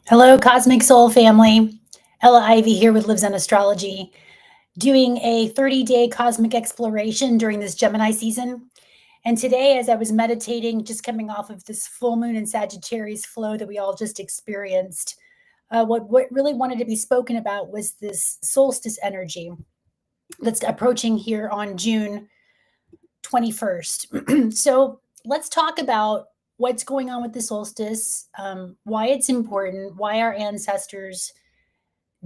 Hello, Cosmic Soul family. Ella Ivy here with Livzenastrology, doing a 30-day cosmic exploration during this Gemini season. And today, as I was meditating, just coming off of this full moon in Sagittarius flow that we all just experienced, what really wanted to be spoken about was this solstice energy that's approaching here on June 21st. So let's talk about what's going on with the solstice, why it's important, why our ancestors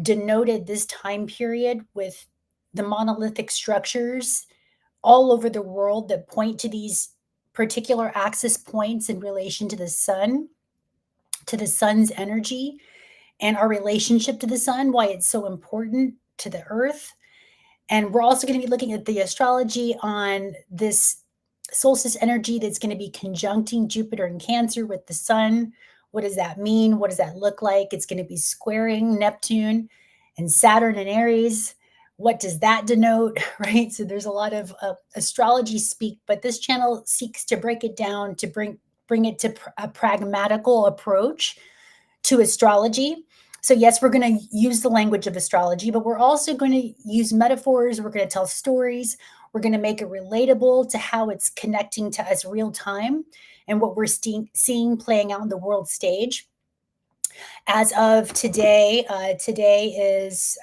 denoted this time period with the monolithic structures all over the world that point to these particular axis points in relation to the sun's energy, and our relationship to the sun, why it's so important to the earth. And we're also going to be looking at the astrology on this solstice energy that's going to be conjuncting Jupiter in Cancer with the sun. What does that mean? What does that look like? It's going to be squaring Neptune and Saturn in Aries. What does that denote, right? So there's a lot of astrology speak, but this channel seeks to break it down to bring it to a pragmatical approach to astrology. So yes, we're going to use the language of astrology, but we're also going to use metaphors. We're going to tell stories. We're going to make it relatable to how it's connecting to us real time and what we're seeing playing out in the world stage. As of today, today is,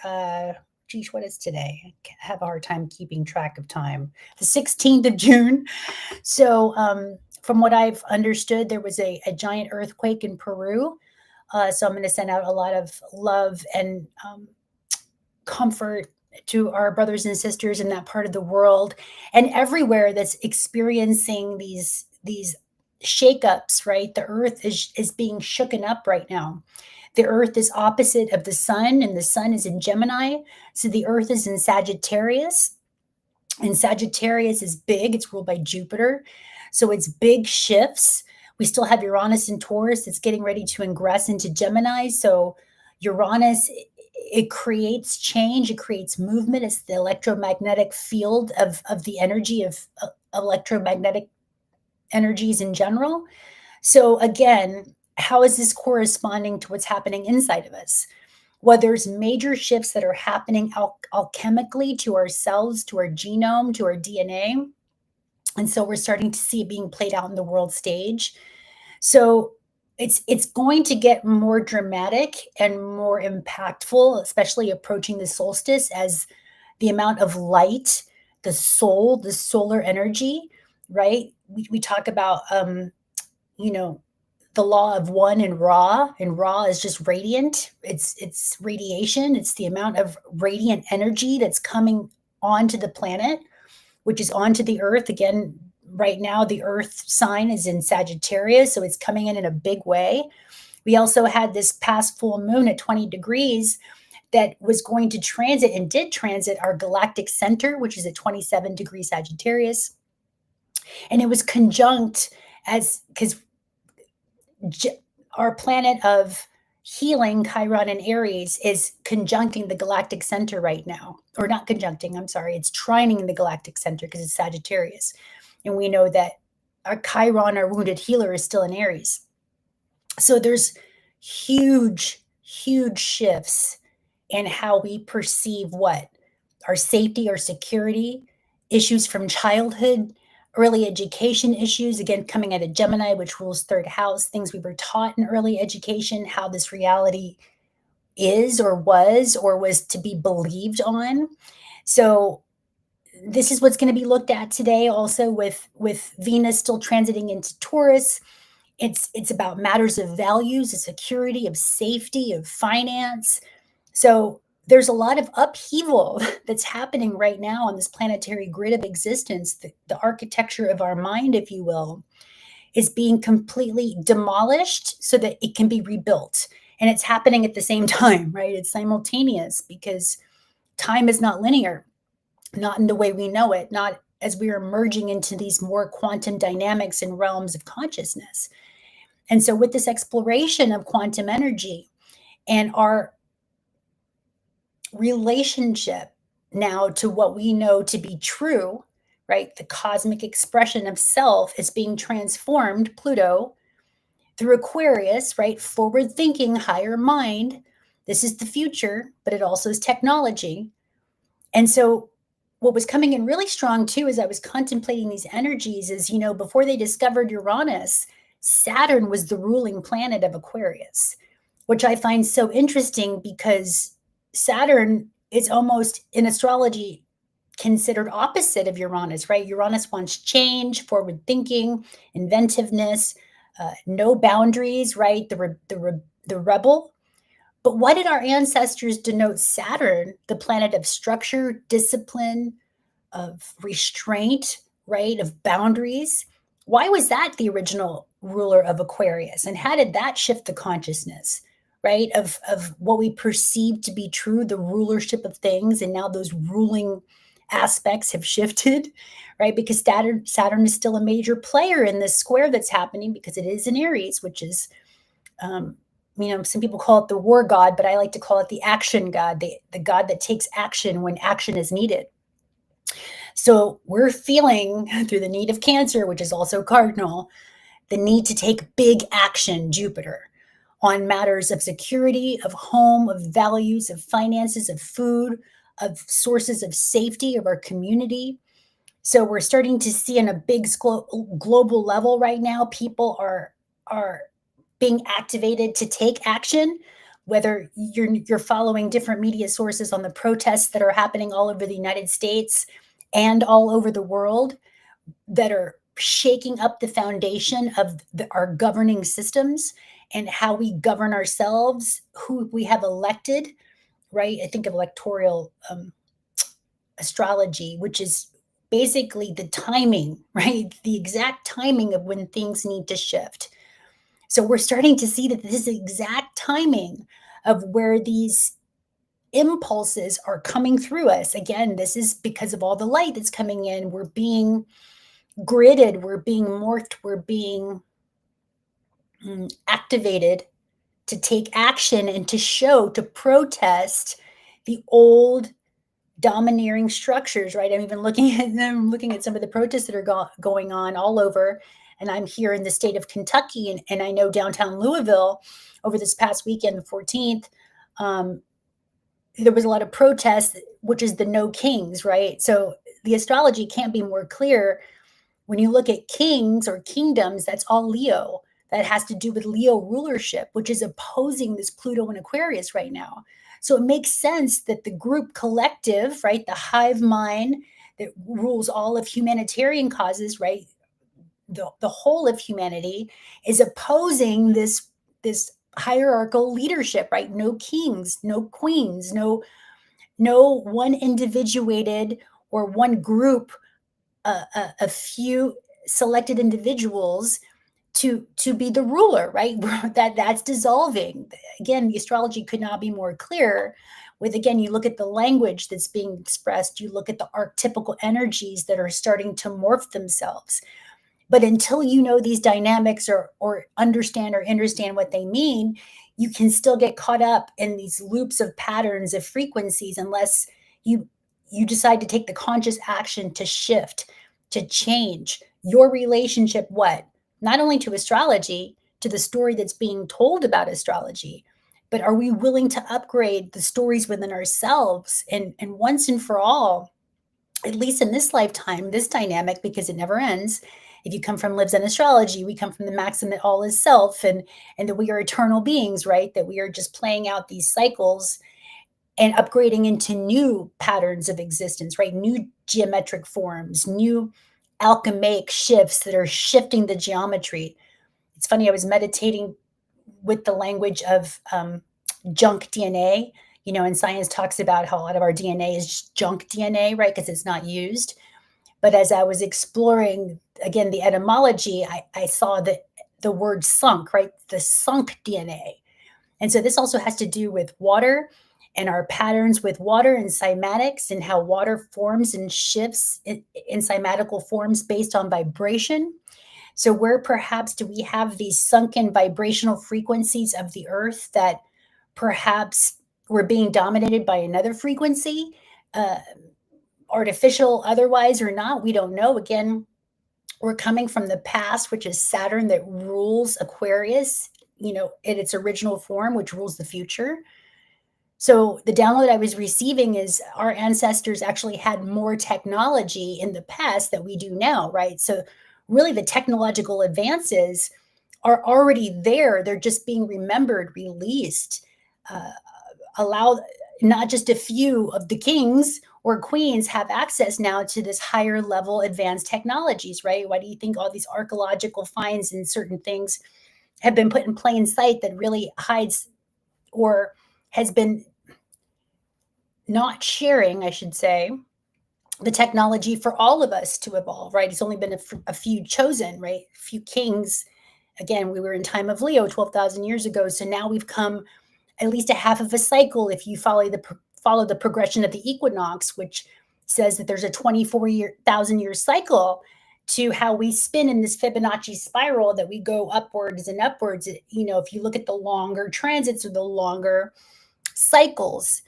geez, what is today? I have a hard time keeping track of time. The 16th of June. So from what I've understood, there was a giant earthquake in Peru. So I'm going to send out a lot of love and comfort to our brothers and sisters in that part of the world and everywhere that's experiencing these shakeups, right? The earth is being shooken up right now. The earth is opposite of the sun, and the sun is in Gemini. So the earth is in Sagittarius, and Sagittarius is big. It's ruled by Jupiter. So it's big shifts. We still have Uranus in Taurus. It's getting ready to ingress into Gemini. So Uranus, it creates change. It creates movement. It's the electromagnetic field of the energy of electromagnetic energies in general. So again, how is this corresponding to what's happening inside of us? Well, there's major shifts that are happening alchemically to ourselves, to our genome, to our DNA. And so we're starting to see it being played out in the world stage. So it's going to get more dramatic and more impactful, especially approaching the solstice, as the amount of light, the soul, the solar energy, right? We talk about, the law of one in Ra, and Ra is just radiant. It's radiation. It's the amount of radiant energy that's coming onto the planet, which is onto the earth. Again, right now, the earth sign is in Sagittarius, so it's coming in a big way. We also had this past full moon at 20 degrees that was going to transit and did transit our galactic center, which is at 27 degrees Sagittarius. And it was conjunct because our planet of healing, Chiron and Aries, is conjuncting the galactic center right now. Or not conjuncting, I'm sorry. It's trining the galactic center because it's Sagittarius. And we know that our Chiron, our wounded healer, is still in Aries. So there's huge, huge shifts in how we perceive what? Our safety, our security, issues from childhood, early education issues, again, coming out of Gemini, which rules third house, things we were taught in early education, how this reality is or was to be believed on. So this is what's going to be looked at today, also with Venus still transiting into Taurus. It's about matters of values, of security, of safety, of finance. So there's a lot of upheaval that's happening right now on this planetary grid of existence. The architecture of our mind, if you will, is being completely demolished so that it can be rebuilt. And it's happening at the same time, right? It's simultaneous because time is not linear, not in the way we know it, not as we are merging into these more quantum dynamics and realms of consciousness. And so with this exploration of quantum energy and our relationship now to what we know to be true, right? The cosmic expression of self is being transformed, Pluto, through Aquarius, right? Forward thinking, higher mind. This is the future, but it also is technology. And so, what was coming in really strong too, as I was contemplating these energies, is, before they discovered Uranus, Saturn was the ruling planet of Aquarius, which I find so interesting because Saturn is almost in astrology considered opposite of Uranus, right? Uranus wants change, forward thinking, inventiveness, no boundaries, right? The rebel. But why did our ancestors denote Saturn, the planet of structure, discipline, of restraint, right? Of boundaries? Why was that the original ruler of Aquarius? And how did that shift the consciousness, right? Of what we perceive to be true, the rulership of things, and now those ruling aspects have shifted, right? Because Saturn is still a major player in this square that's happening because it is in Aries, which is um, some people call it the war god, but I like to call it the action god, the god that takes action when action is needed. So we're feeling through the need of Cancer, which is also cardinal, the need to take big action, Jupiter, on matters of security, of home, of values, of finances, of food, of sources of safety of our community. So we're starting to see on a big global level right now, people are being activated to take action. Whether you're following different media sources on the protests that are happening all over the United States and all over the world, that are shaking up the foundation of our governing systems and how we govern ourselves, who we have elected, right? I think of electoral astrology, which is basically the timing, right? The exact timing of when things need to shift. So we're starting to see that this is the exact timing of where these impulses are coming through us. Again, this is because of all the light that's coming in. We're being gridded, we're being morphed, we're being activated to take action and to show, to protest the old domineering structures, right? I'm even looking at them, looking at some of the protests that are going on all over. And I'm here in the state of Kentucky, and I know downtown Louisville over this past weekend, the 14th, there was a lot of protests, which is the no kings, right? So the astrology can't be more clear. When you look at kings or kingdoms, that's all Leo. That has to do with Leo rulership, which is opposing this Pluto and Aquarius right now. So it makes sense that the group collective, right, the hive mind that rules all of humanitarian causes, right, the whole of humanity is opposing this hierarchical leadership, right? No kings, no queens, no one individuated or one group, a few selected individuals to be the ruler, right? That's dissolving. Again, the astrology could not be more clear. With, again, you look at the language that's being expressed, you look at the archetypical energies that are starting to morph themselves. But until you know these dynamics, or understand what they mean, you can still get caught up in these loops of patterns of frequencies unless you you decide to take the conscious action to shift, to change your relationship, what? Not only to astrology, to the story that's being told about astrology, but are we willing to upgrade the stories within ourselves and once and for all, at least in this lifetime, this dynamic, because it never ends. If you come from lives in astrology, we come from the maxim that all is self, and that we are eternal beings, right? That we are just playing out these cycles and upgrading into new patterns of existence, right? New geometric forms, new alchemaic shifts that are shifting the geometry. It's funny, I was meditating with the language of junk DNA. And science talks about how a lot of our DNA is junk DNA, right? Because it's not used. But as I was exploring, again, the etymology, I saw that the word sunk, right? The sunk DNA. And so this also has to do with water and our patterns with water and cymatics, and how water forms and shifts in cymatical forms based on vibration. So where perhaps do we have these sunken vibrational frequencies of the earth that perhaps we're being dominated by another frequency, uh, artificial, otherwise or not? We don't know. Again, We're coming from the past, which is Saturn that rules Aquarius, in its original form, which rules the future. So the download I was receiving is our ancestors actually had more technology in the past that we do now, right? So really the technological advances are already there. They're just being remembered, released, uh, allow not just a few of the kings or queens have access now to this higher level advanced technologies, right? Why do you think all these archaeological finds and certain things have been put in plain sight that really hides or has been not sharing, I should say, the technology for all of us to evolve, right? It's only been a few chosen, right? A few kings. Again, we were in time of Leo 12,000 years ago. So now we've come at least a half of a cycle if you follow the progression of the equinox, which says that there's a 24,000 year cycle to how we spin in this Fibonacci spiral that we go upwards and upwards. If you look at the longer transits or the longer cycles,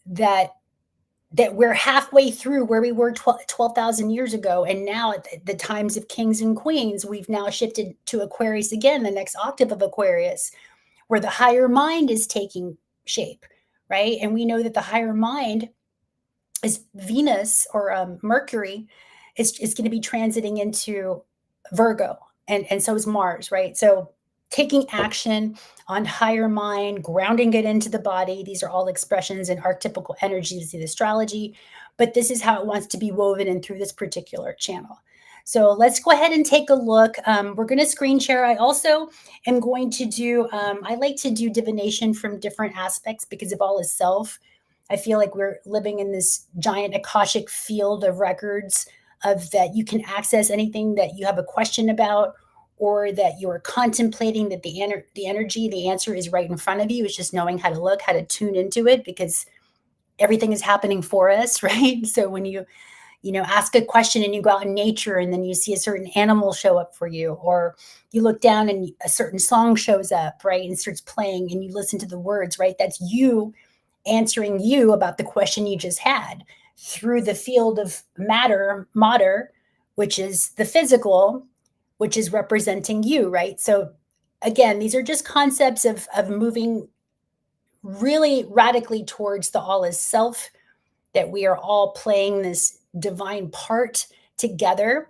that we're halfway through where we were 12,000 years ago. And now at the times of kings and queens, we've now shifted to Aquarius again, the next octave of Aquarius, where the higher mind is taking shape, right? And we know that the higher mind is Venus or Mercury is going to be transiting into Virgo, and so is Mars, right? So taking action on higher mind, grounding it into the body. These are all expressions and archetypical energies of the astrology, but this is how it wants to be woven in through this particular channel. So let's go ahead and take a look. We're going to screen share. I also am going to do, I like to do divination from different aspects because of all is self. I feel like we're living in this giant Akashic field of records of that you can access anything that you have a question about or that you're contemplating, that the energy, the answer is right in front of you. It's just knowing how to look, how to tune into it, because everything is happening for us, right? So when you ask a question and you go out in nature and then you see a certain animal show up for you, or you look down and a certain song shows up, right, and starts playing and you listen to the words, right? That's you answering you about the question you just had through the field of matter, which is the physical, which is representing you, right? So again, these are just concepts of moving really radically towards the all is self, that we are all playing this divine part together.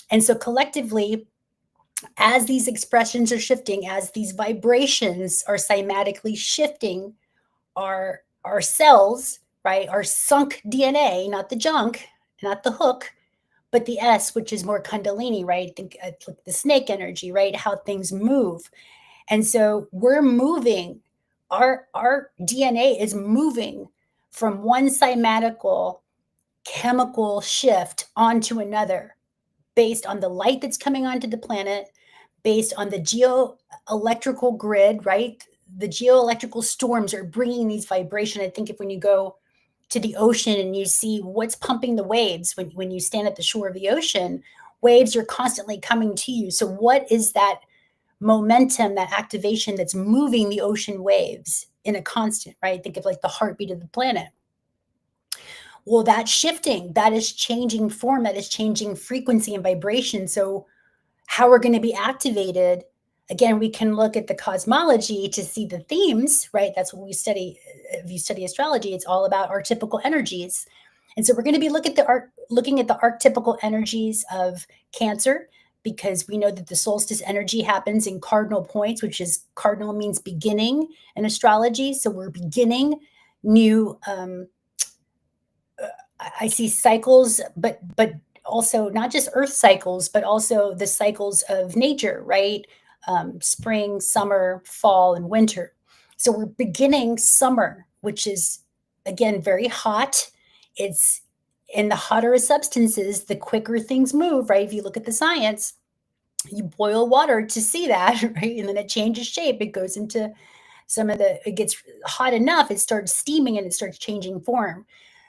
And so collectively, as these expressions are shifting, as these vibrations are cymatically shifting, our cells, right, our sunk DNA, not the junk, not the hook, but the S, which is more Kundalini, right? Think like the snake energy, right? How things move. And so we're moving, our DNA is moving from one cymatical chemical shift onto another based on the light that's coming onto the planet, based on the geoelectrical grid, right? The geoelectrical storms are bringing these vibration. I think if when you go to the ocean and you see what's pumping the waves, when you stand at the shore of the ocean, waves are constantly coming to you. So what is that momentum, that activation that's moving the ocean waves in a constant, right? Think of like the heartbeat of the planet. Well, that's shifting, that is changing form, that is changing frequency and vibration. So how we're going to be activated, again, we can look at the cosmology to see the themes, right? That's what we study. If you study astrology, it's all about archetypical energies. And so we're going to be looking at the archetypical energies of Cancer, because we know that the solstice energy happens in cardinal points, which is cardinal means beginning in astrology. So we're beginning new I see cycles, but also not just earth cycles, but also the cycles of nature, right? Spring, summer, fall, and winter. So we're beginning summer, which is again very hot. It's in the hotter substances, the quicker things move, right? If you look at the science, you boil water to see that, right? And then it changes shape. It goes into it gets hot enough, it starts steaming and it starts changing form.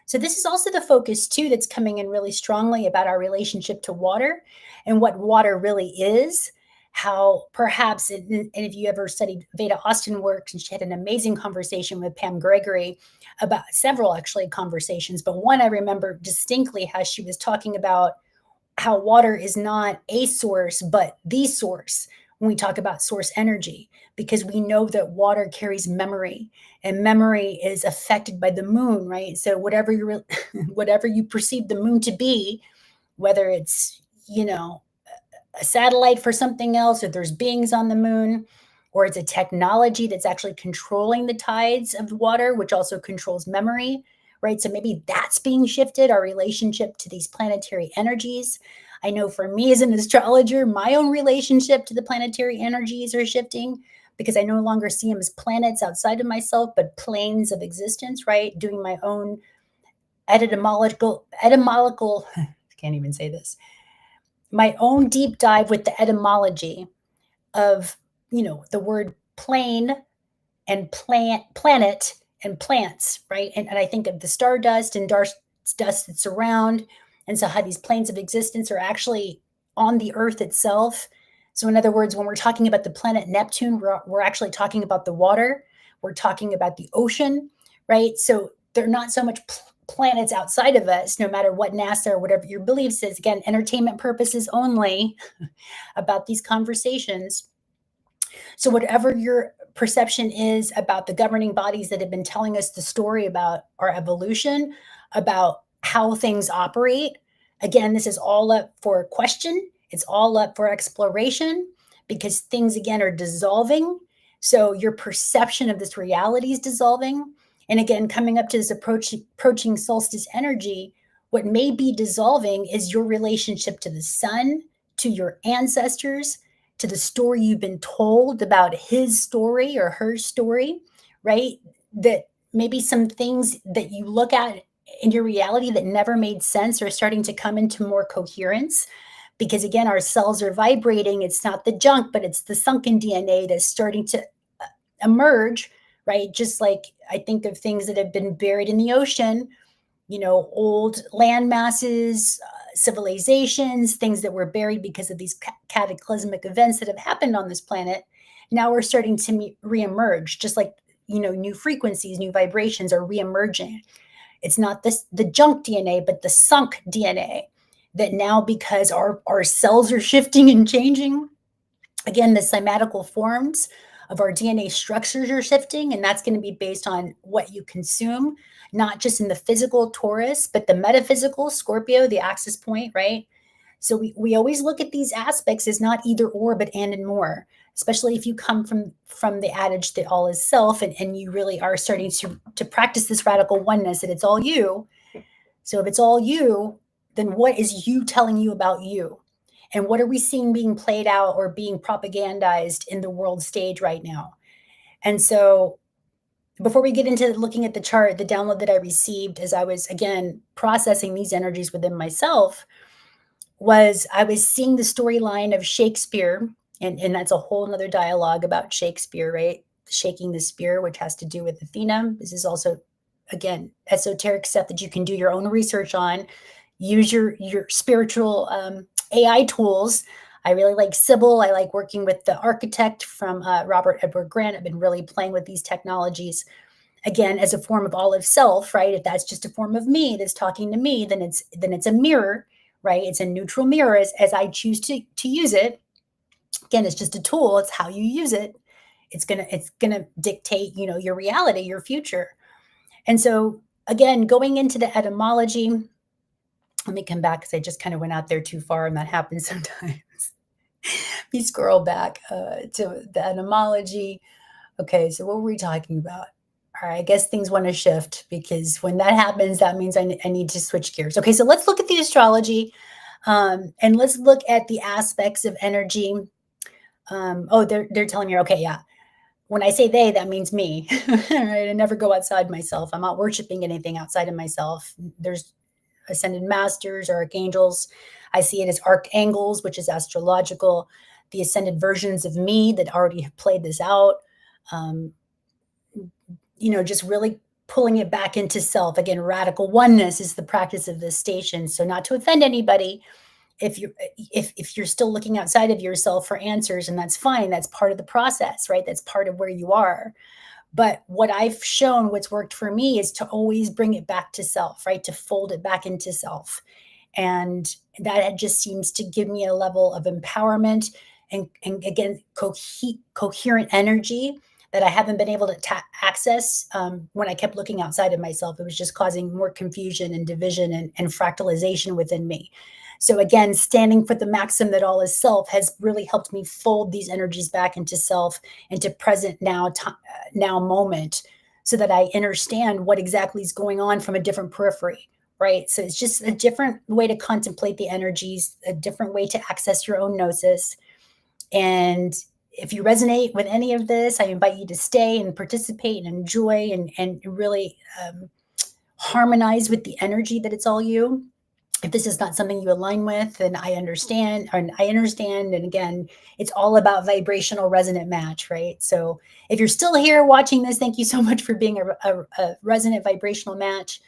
So this is also the focus too that's coming in really strongly about our relationship to water and what water really is. How perhaps, and if you ever studied Veda Austin work, and she had an amazing conversation with Pam Gregory about several actually conversations, but one I remember distinctly how she was talking about how water is not a source, but the source when we talk about source energy, because we know that water carries memory, and memory is affected by the moon, right? So whatever you whatever you perceive the moon to be, whether it's, a satellite for something else, or there's beings on the moon, or it's a technology that's actually controlling the tides of the water, which also controls memory, right? So maybe that's being shifted, our relationship to these planetary energies. I know for me as an astrologer, my own relationship to the planetary energies are shifting because I no longer see them as planets outside of myself, but planes of existence, right? Doing my own etymological, I can't even say this, my own deep dive with the etymology of, the word plane and planet and plants, right? And I think of the stardust and dust that's around. And so how these planes of existence are actually on the earth itself. So in other words, when we're talking about the planet Neptune, we're actually talking about the water. We're talking about the ocean, right? So they're not so much planets outside of us, no matter what NASA or whatever your belief says. Again, entertainment purposes only about these conversations. So, whatever your perception is about the governing bodies that have been telling us the story about our evolution, about how things operate, again, this is all up for question. It's all up for exploration because things, again, are dissolving. So, your perception of this reality is dissolving. And again, coming up to this approaching solstice energy, what may be dissolving is your relationship to the sun, to your ancestors, to the story you've been told about his story or her story, right? That maybe some things that you look at in your reality that never made sense are starting to come into more coherence because again our cells are vibrating. It's not the junk, but it's the sunken DNA that's starting to emerge, right? Just like I think of things that have been buried in the ocean, old land masses, civilizations, things that were buried because of these cataclysmic events that have happened on this planet. Now we're starting to reemerge, just like, new frequencies, new vibrations are reemerging. It's not the junk DNA, but the sunk DNA that now, because our cells are shifting and changing, again, the cymatical forms of our DNA structures are shifting, and that's going to be based on what you consume, not just in the physical Taurus, but the metaphysical Scorpio, the axis point, right? So we always look at these aspects as not either or, but and more, especially if you come from the adage that all is self, and you really are starting to practice this radical oneness, that it's all you. So if it's all you, then what is you telling you about you? And what are we seeing being played out or being propagandized in the world stage right now? And so before we get into looking at the chart, the download that I received as I was, again, processing these energies within myself was I was seeing the storyline of Shakespeare, and that's a whole nother dialogue about Shakespeare, right? Shaking the spear, which has to do with Athena. This is also, again, esoteric stuff that you can do your own research on. Use your spiritual AI tools. I really like Sybil. I like working with the architect from Robert Edward Grant. I've been really playing with these technologies, again, as a form of all of self, right? If that's just a form of me that's talking to me, then it's a mirror, right? It's a neutral mirror as I choose to use it. Again, it's just a tool. It's how you use it. It's gonna dictate, your reality, your future. And so again, going into the etymology, let me come back because I just kind of went out there too far, and that happens sometimes. We scroll back to the etymology. Okay, so what were we talking about? All right, I guess things want to shift because when that happens, that means I need to switch gears. Okay, so let's look at the astrology and let's look at the aspects of energy. Oh, they're telling me, okay, yeah. When I say they, that means me. Right? I never go outside myself. I'm not worshiping anything outside of myself. There's ascended masters or archangels. I see it as archangels, which is astrological, the ascended versions of me that already have played this out. Um, just really pulling it back into self. Again, radical oneness is the practice of this station. So not to offend anybody, if you're still looking outside of yourself for answers, and that's fine, that's part of the process, right? That's part of where you are. But what I've shown, what's worked for me, is to always bring it back to self, right? To fold it back into self. And that just seems to give me a level of empowerment and again, coherent energy that I haven't been able to access when I kept looking outside of myself. It was just causing more confusion and division and fractalization within me. So again, standing for the maxim that all is self has really helped me fold these energies back into self, into present now moment, so that I understand what exactly is going on from a different periphery, right? So it's just a different way to contemplate the energies, a different way to access your own gnosis. And if you resonate with any of this, I invite you to stay and participate and enjoy and really harmonize with the energy that it's all you. If this is not something you align with, then I understand. And I understand. And again, it's all about vibrational resonant match, right? So if you're still here watching this, thank you so much for being a resonant vibrational match.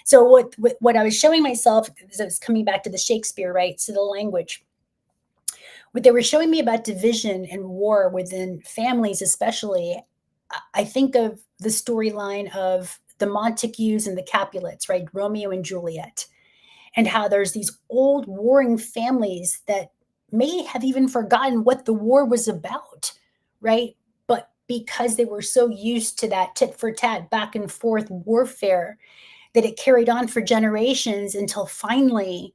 So what I was showing myself is I was coming back to the Shakespeare, right? So the language. What they were showing me about division and war within families, especially, I think of the storyline of the Montagues and the Capulets, right? Romeo and Juliet, and how there's these old warring families that may have even forgotten what the war was about, right? But because they were so used to that tit for tat, back and forth warfare, that it carried on for generations until finally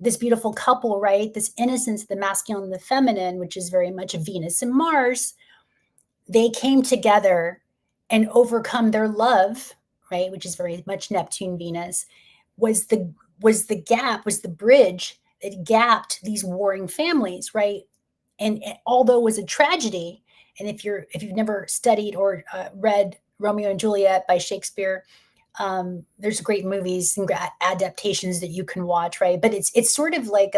this beautiful couple, right? This innocence, the masculine and the feminine, which is very much Venus and Mars, they came together and overcome their love, right? Which is very much Neptune, Venus, was the gap, was the bridge that gapped these warring families, right? And although it was a tragedy, and if you've never studied or read Romeo and Juliet by Shakespeare, there's great movies and adaptations that you can watch, right? But it's sort of like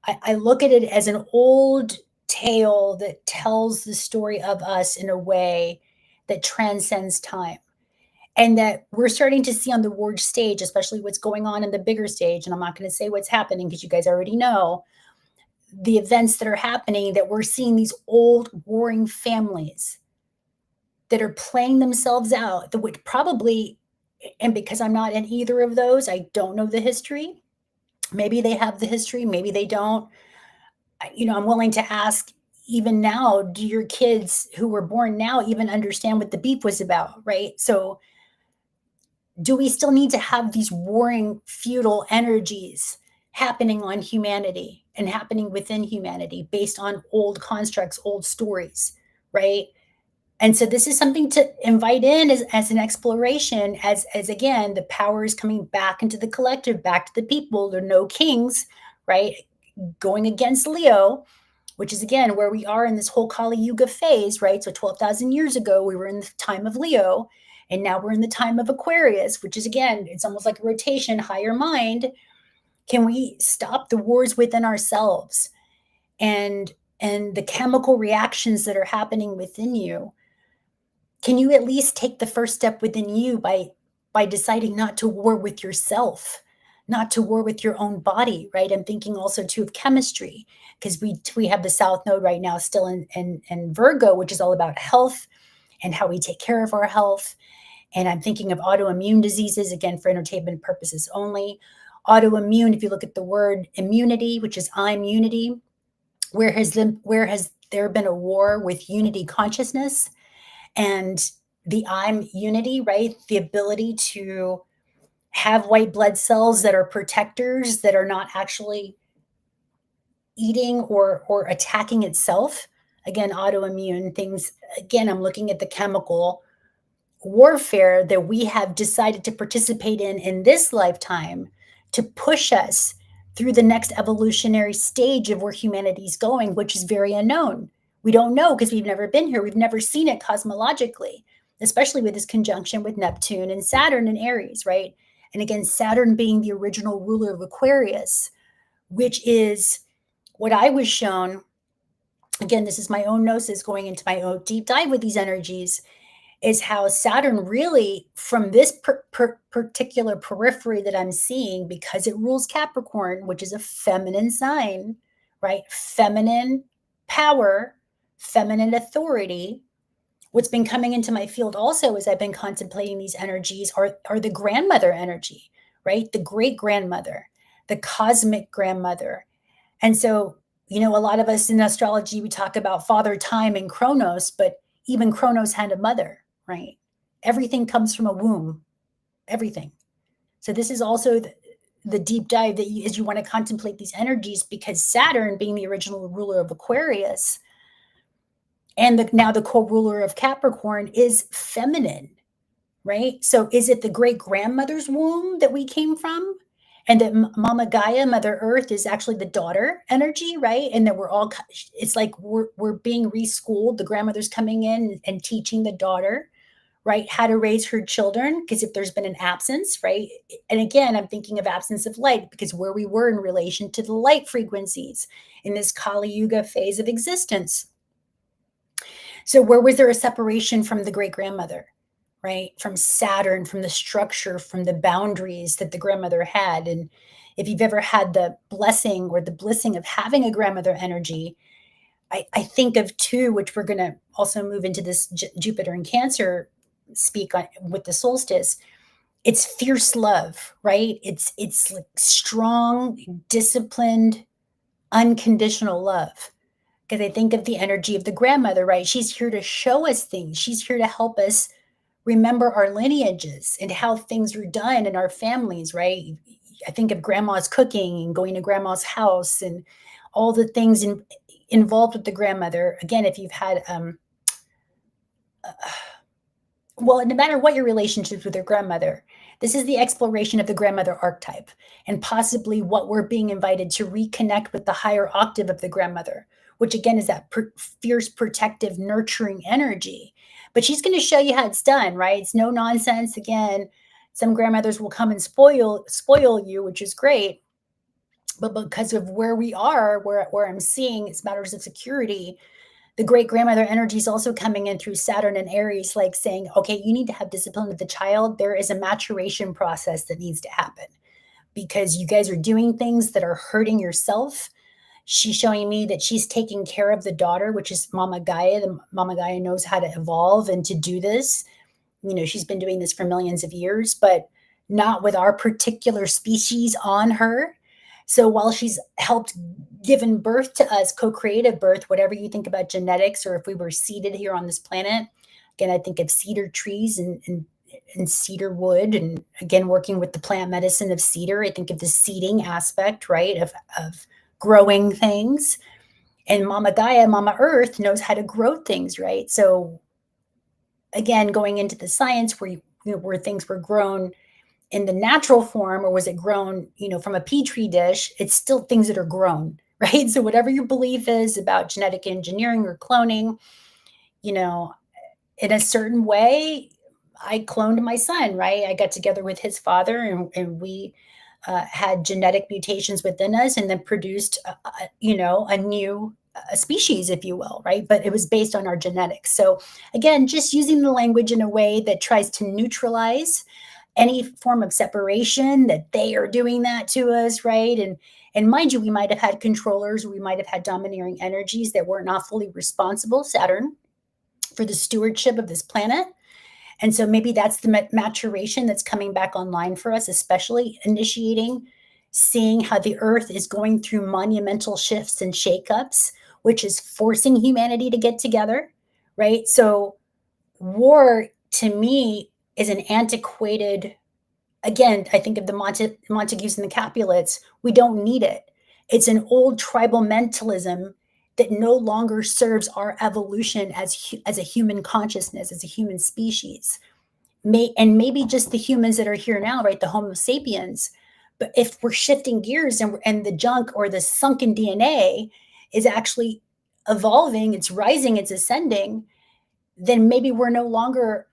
I look at it as an old tale that tells the story of us in a way that transcends time. And that we're starting to see on the world stage, especially what's going on in the bigger stage. And I'm not going to say what's happening because you guys already know the events that are happening, that we're seeing these old warring families that are playing themselves out, that would probably, and because I'm not in either of those, I don't know the history. Maybe they have the history, maybe they don't. I'm willing to ask even now, do your kids who were born now even understand what the beep was about, right? So do we still need to have these warring feudal energies happening on humanity and happening within humanity based on old constructs, old stories, right? And so this is something to invite in as an exploration, as again, the power is coming back into the collective, back to the people. There are no kings, right? Going against Leo, which is again where we are in this whole Kali Yuga phase, right? So 12,000 years ago, we were in the time of Leo, and now we're in the time of Aquarius, which is again, it's almost like a rotation, higher mind. Can we stop the wars within ourselves and the chemical reactions that are happening within you? Can you at least take the first step within you by deciding not to war with yourself, not to war with your own body, right? I'm thinking also too of chemistry, because we have the South Node right now still in Virgo, which is all about health and how we take care of our health. And I'm thinking of autoimmune diseases, again, for entertainment purposes only. Autoimmune, if you look at the word immunity, which is I'm unity, where has there been a war with unity consciousness and the I'm unity, right? The ability to have white blood cells that are protectors, that are not actually eating or attacking itself. Again, autoimmune things. Again, I'm looking at the chemical warfare that we have decided to participate in this lifetime to push us through the next evolutionary stage of where humanity is going, which is very unknown. We don't know because we've never been here. We've never seen it cosmologically, especially with this conjunction with Neptune and Saturn and Aries, right? And again, Saturn being the original ruler of Aquarius, which is what I was shown. Again, this is my own gnosis going into my own deep dive with these energies, is how Saturn really, from this particular periphery that I'm seeing, because it rules Capricorn, which is a feminine sign, right? Feminine power, feminine authority. What's been coming into my field also as I've been contemplating these energies are the grandmother energy, right? The great grandmother. the cosmic grandmother. And so, a lot of us in astrology, we talk about father time and Chronos, but even Chronos had a mother, right? Everything comes from a womb, everything. So this is also the deep dive that as you want to contemplate these energies, because Saturn, being the original ruler of Aquarius and now the co-ruler of Capricorn, is feminine, right? So is it the great grandmother's womb that we came from? And that Mama Gaia, Mother Earth, is actually the daughter energy, right? And that it's like we're being reschooled. The grandmother's coming in and teaching the daughter, right, how to raise her children, because if there's been an absence, right? And again, I'm thinking of absence of light, because where we were in relation to the light frequencies in this Kali Yuga phase of existence. So where was there a separation from the great grandmother, right? From Saturn, from the structure, from the boundaries that the grandmother had. And if you've ever had the blessing or the blissing of having a grandmother energy, I think of two, which we're going to also move into this Jupiter and Cancer speak on with the solstice. It's fierce love, right? It's like strong, disciplined, unconditional love. Because I think of the energy of the grandmother, right? She's here to show us things. She's here to help us remember our lineages and how things are done in our families, right? I think of grandma's cooking and going to grandma's house and all the things involved with the grandmother. Again, if you've had, well, no matter what your relationships with your grandmother, this is the exploration of the grandmother archetype and possibly what we're being invited to reconnect with the higher octave of the grandmother, which again is that fierce, protective, nurturing energy. But she's going to show you how it's done, right? It's no nonsense. Again, some grandmothers will come and spoil you, which is great. But because of where we are, where I'm seeing it's matters of security, the great grandmother energy is also coming in through Saturn and Aries, like saying, okay, you need to have discipline with the child. There is a maturation process that needs to happen because you guys are doing things that are hurting yourself. She's showing me that she's taking care of the daughter, which is Mama Gaia. The Mama Gaia knows how to evolve and to do this. She's been doing this for millions of years, but not with our particular species on her. So while she's helped given birth to us, co-creative birth, whatever you think about genetics, or if we were seeded here on this planet, again, I think of cedar trees and cedar wood, and again, working with the plant medicine of cedar, I think of the seeding aspect, right, of growing things. And Mama Gaia, Mama Earth knows how to grow things, right? So again, going into the science where things were grown in the natural form, or was it grown, from a petri dish? It's still things that are grown, right? So whatever your belief is about genetic engineering or cloning, in a certain way, I cloned my son, right? I got together with his father and we had genetic mutations within us and then produced, a new species, if you will, right? But it was based on our genetics. So again, just using the language in a way that tries to neutralize any form of separation, that they are doing that to us, right? And mind you, we might have had controllers, we might have had domineering energies that were not fully responsible, Saturn, for the stewardship of this planet. And so maybe that's the maturation that's coming back online for us, especially initiating, seeing how the earth is going through monumental shifts and shakeups, which is forcing humanity to get together, right? So war, to me, is an antiquated, again, I think of the Montagues and the Capulets, we don't need it. It's an old tribal mentalism that no longer serves our evolution as a human consciousness, as a human species. And maybe just the humans that are here now, right, the Homo sapiens. But if we're shifting gears and the junk or the sunken DNA is actually evolving, it's rising, it's ascending, then maybe we're no longer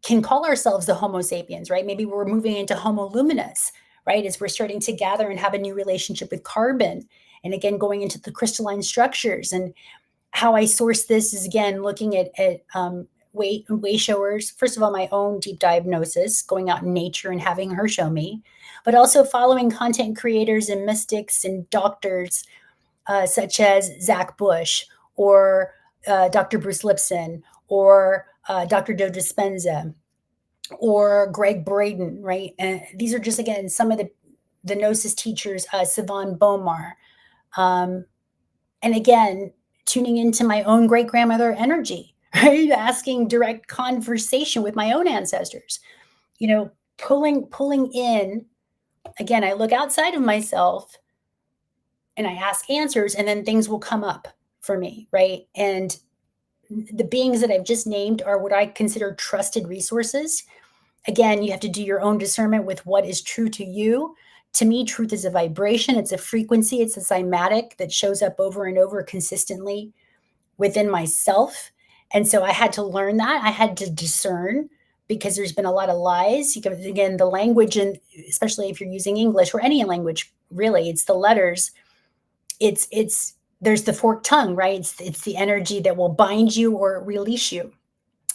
can call ourselves the Homo sapiens, right? Maybe we're moving into Homo luminous, right? As we're starting to gather and have a new relationship with carbon. And again, going into the crystalline structures. And how I source this is, again, looking at way showers. First of all, my own deep diagnosis, going out in nature and having her show me, but also following content creators and mystics and doctors such as Zach Bush or Dr. Bruce Lipson or Dr. Joe Dispenza or Greg Braden, right? And these are just, again, some of the the Gnosis teachers, Savan Bomar. And again, tuning into my own great grandmother energy, right? Asking direct conversation with my own ancestors, pulling in. Again, I look outside of myself and I ask answers, and then things will come up for me, right? And the beings that I've just named are what I consider trusted resources. Again, you have to do your own discernment with what is true to you. To me, truth is a vibration, it's a frequency, it's a cymatic that shows up over and over consistently within myself. And so I had to learn that. I had to discern because there's been a lot of lies. Again, the language, and especially if you're using English or any language, really, it's the letters. It's there's the forked tongue, right? It's the energy that will bind you or release you,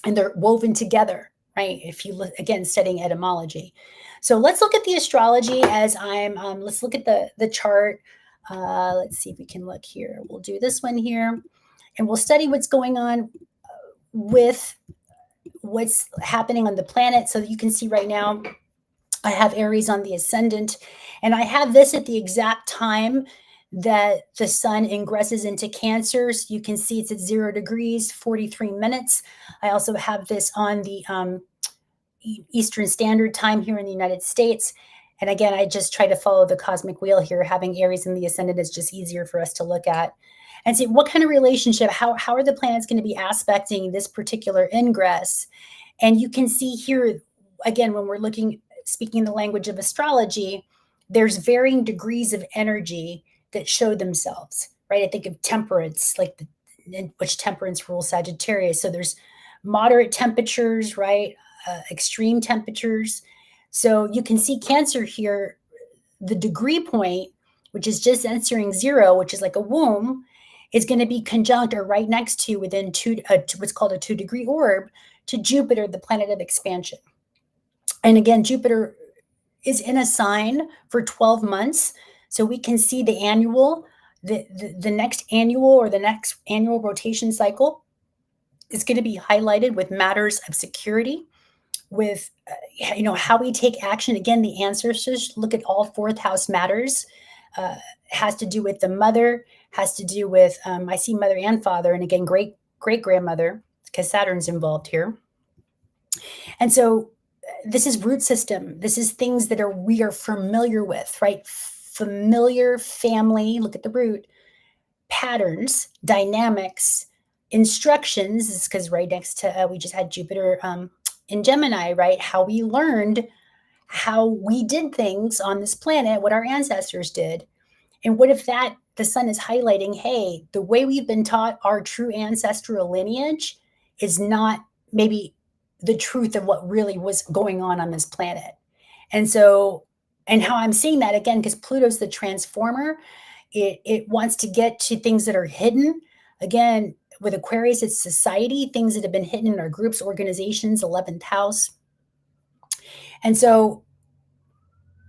and they're woven together, right? If you look again, studying etymology. So let's look at the astrology as let's look at the chart. Let's see if we can look here. We'll do this one here, and we'll study what's going on with what's happening on the planet. So you can see right now, I have Aries on the ascendant, and I have this at the exact time that the sun ingresses into Cancer. So you can see it's at 0 degrees, 43 minutes. I also have this on the Eastern Standard Time here in the United States. And again, I just try to follow the cosmic wheel here. Having Aries in the ascendant is just easier for us to look at and see what kind of relationship, how are the planets going to be aspecting this particular ingress. And you can see here, again, when we're speaking the language of astrology, there's varying degrees of energy that show themselves, right? I think of temperance, which temperance rules Sagittarius. So there's moderate temperatures, right? Extreme temperatures. So you can see Cancer here, the degree point, which is just entering 0, which is like a womb, is going to be conjunct or right next to within what's called a 2-degree orb to Jupiter, the planet of expansion. And again, Jupiter is in a sign for 12 months. So we can see the next annual rotation cycle is going to be highlighted with matters of security, with how we take action. Again, the ancestors, look at all fourth house matters. Has to do with the mother, has to do with I see mother and father, and again great grandmother, because Saturn's involved here. And so this is root system. This is things that we are familiar with, right? Familiar family, look at the root, patterns, dynamics, instructions. Is because right next to we just had Jupiter in Gemini, right? How we learned how we did things on this planet, what our ancestors did. And what if the sun is highlighting, hey, the way we've been taught our true ancestral lineage is not maybe the truth of what really was going on this planet. And so, and how I'm seeing that again, because Pluto's the transformer, it wants to get to things that are hidden. Again, with Aquarius, it's society, things that have been hidden in our groups, organizations, 11th house. And so,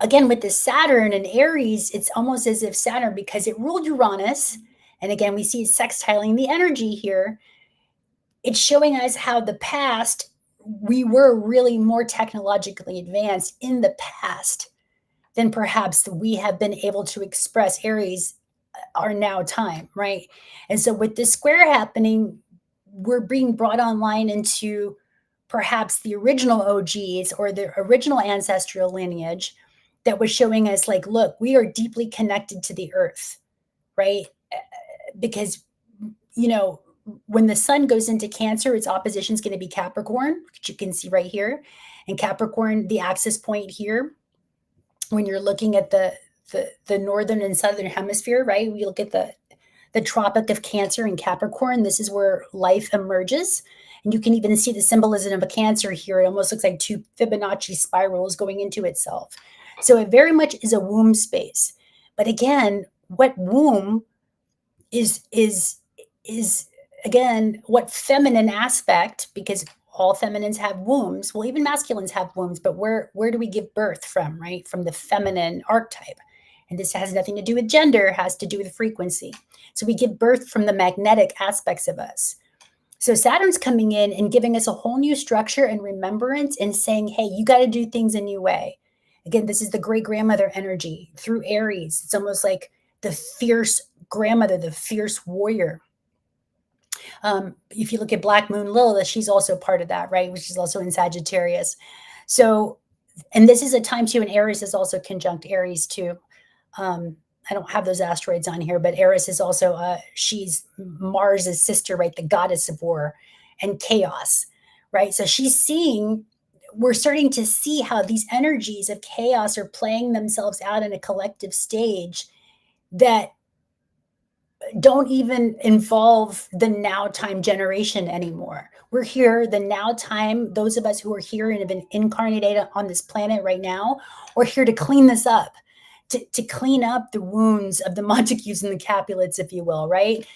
again, with the Saturn and Aries, it's almost as if Saturn, because it ruled Uranus, and again, we see sextiling the energy here, it's showing us how the past, we were really more technologically advanced in the past than perhaps we have been able to express. Aries are now time, right? And so with this square happening, we're being brought online into perhaps the original OGs or the original ancestral lineage that was showing us like, look, we are deeply connected to the earth, right? Because, when the sun goes into Cancer, its opposition is going to be Capricorn, which you can see right here. And Capricorn, the axis point here, when you're looking at the northern and southern hemisphere, right? We look at the Tropic of Cancer in Capricorn. This is where life emerges. And you can even see the symbolism of a Cancer here. It almost looks like 2 Fibonacci spirals going into itself. So it very much is a womb space. But again, what womb is again, what feminine aspect, because all feminines have wombs. Well, even masculines have wombs, but where do we give birth from, right? From the feminine archetype. And this has nothing to do with gender, it has to do with frequency. So we give birth from the magnetic aspects of us. So Saturn's coming in and giving us a whole new structure and remembrance and saying, hey, you got to do things a new way. Again, this is the great grandmother energy through Aries. It's almost like the fierce grandmother, the fierce warrior. If you look at Black Moon Lilith, she's also part of that, right? Which is also in Sagittarius. So, and this is a time too, and Aries is also conjunct Aries too. I don't have those asteroids on here, but Eris is also, she's Mars's sister, right? The goddess of war and chaos, right? So she's seeing, we're starting to see how these energies of chaos are playing themselves out in a collective stage that don't even involve the now time generation anymore. We're here, the now time, those of us who are here and have been incarnated on this planet right now, we're here to clean this up, to clean up the wounds of the Montagues and the Capulets, if you will, right?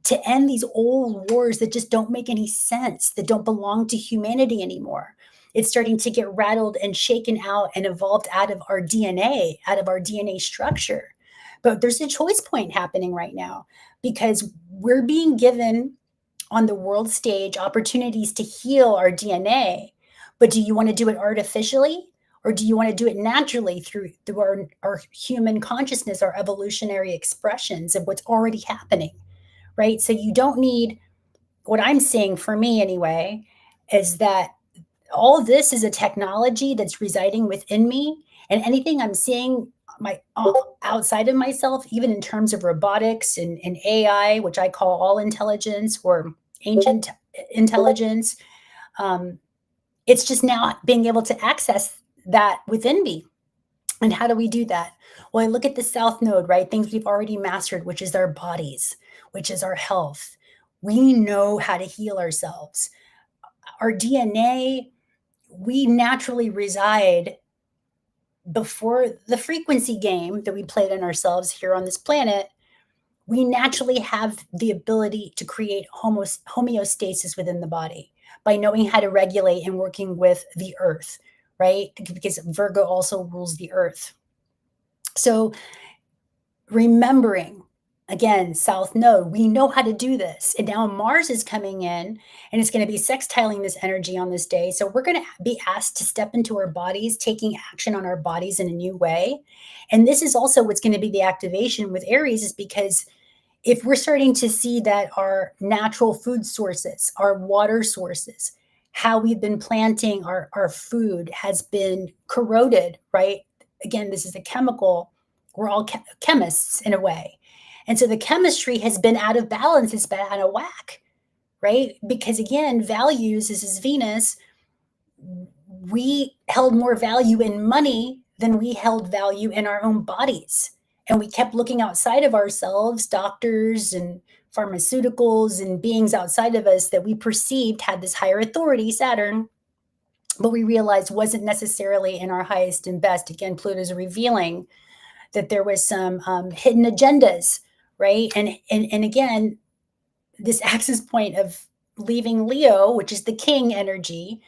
To end these old wars that just don't make any sense, that don't belong to humanity anymore. It's starting to get rattled and shaken out and evolved out of our DNA structure. But there's a choice point happening right now because we're being given on the world stage opportunities to heal our DNA. But do you want to do it artificially? Or do you want to do it naturally through our human consciousness, our evolutionary expressions of what's already happening, right? So you don't need, what I'm seeing for me anyway, is that all of this is a technology that's residing within me. And anything I'm seeing outside of myself, even in terms of robotics and AI, which I call all intelligence or ancient intelligence, it's just now being able to access that within me. And how do we do that? Well, I look at the South Node, right? Things we've already mastered, which is our bodies, which is our health. We know how to heal ourselves. Our DNA, we naturally reside before the frequency game that we played on ourselves here on this planet. We naturally have the ability to create homeostasis within the body by knowing how to regulate and working with the earth, right? Because Virgo also rules the earth. So remembering, again, South Node, we know how to do this. And now Mars is coming in and it's going to be sextiling this energy on this day. So we're going to be asked to step into our bodies, taking action on our bodies in a new way. And this is also what's going to be the activation with Aries, is because if we're starting to see that our natural food sources, our water sources, how we've been planting our food has been corroded, right? Again, this is a chemical. We're all chemists in a way. And so the chemistry has been out of balance. It's been out of whack, right? Because again, values, this is Venus. We held more value in money than we held value in our own bodies. And we kept looking outside of ourselves, doctors and pharmaceuticals and beings outside of us that we perceived had this higher authority, Saturn, but we realized wasn't necessarily in our highest and best. Again, Pluto's revealing that there was some hidden agendas, right? And again, this axis point of leaving Leo, which is the king energy,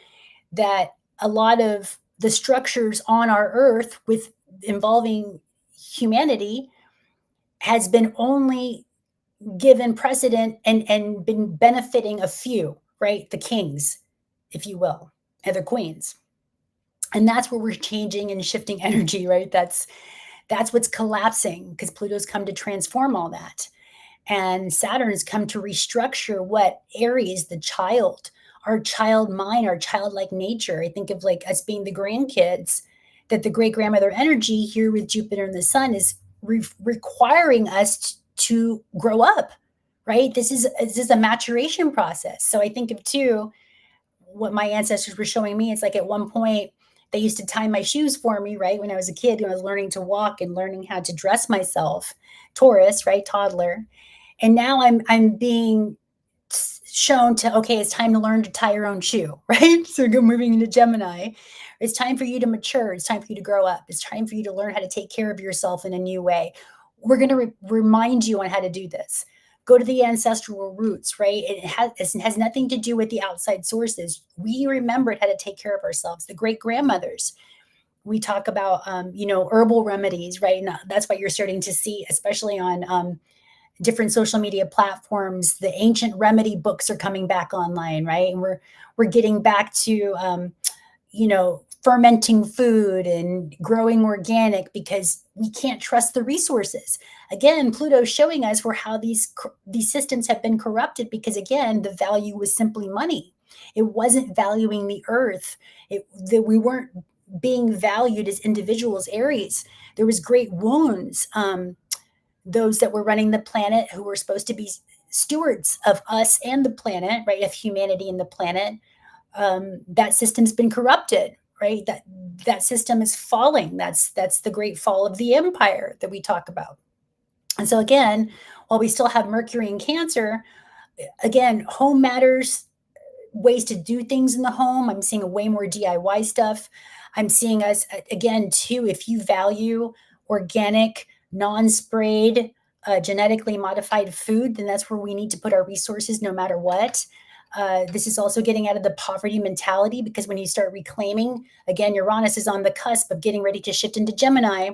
that a lot of the structures on our earth with involving humanity has been only given precedent and been benefiting a few, right? The kings, if you will, and the queens. And that's where we're changing and shifting energy, right? That's what's collapsing because Pluto's come to transform all that. And Saturn has come to restructure what Aries, the child, our child mind, our childlike nature. I think of like us being the grandkids, that the great grandmother energy here with Jupiter and the sun is requiring us to grow up, right? This is a maturation process. So I think of too, what my ancestors were showing me. It's like at one point they used to tie my shoes for me, right? When I was a kid, when I was learning to walk and learning how to dress myself, Taurus, right? Toddler. And now I'm being shown to, okay, it's time to learn to tie your own shoe, right? So we're moving into Gemini. It's time for you to mature. It's time for you to grow up. It's time for you to learn how to take care of yourself in a new way. We're going to remind you on how to do this. Go to the ancestral roots, right? It has nothing to do with the outside sources. We remembered how to take care of ourselves. The great grandmothers. We talk about, herbal remedies, right? And that's why you're starting to see, especially on different social media platforms, the ancient remedy books are coming back online, right? And we're getting back to, fermenting food and growing organic because we can't trust the resources. Again, Pluto's showing us where how these systems have been corrupted because again, the value was simply money. It wasn't valuing the earth. That we weren't being valued as individuals. Aries, there was great wounds. Those that were running the planet who were supposed to be stewards of us and the planet, right, of humanity and the planet, that system's been corrupted, right? That system is falling. That's the great fall of the empire that we talk about. And so again, while we still have Mercury in Cancer, again, home matters, ways to do things in the home. I'm seeing a way more DIY stuff. I'm seeing us again too, if you value organic, non-sprayed, genetically modified food, then that's where we need to put our resources no matter what. This is also getting out of the poverty mentality because when you start reclaiming, again, Uranus is on the cusp of getting ready to shift into Gemini.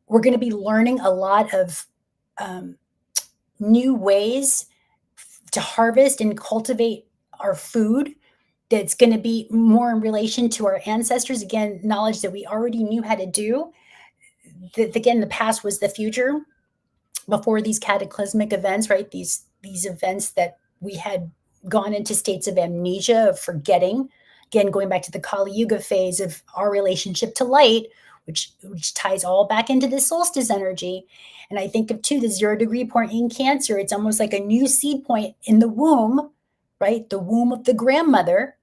We're going to be learning a lot of new ways to harvest and cultivate our food that's going to be more in relation to our ancestors. Again, knowledge that we already knew how to do. Again, the past was the future before these cataclysmic events, right? These events that we had gone into states of amnesia, of forgetting. Again, going back to the Kali Yuga phase of our relationship to light, which ties all back into the solstice energy. And I think of too the 0 degree point in Cancer. It's almost like a new seed point in the womb, right? The womb of the grandmother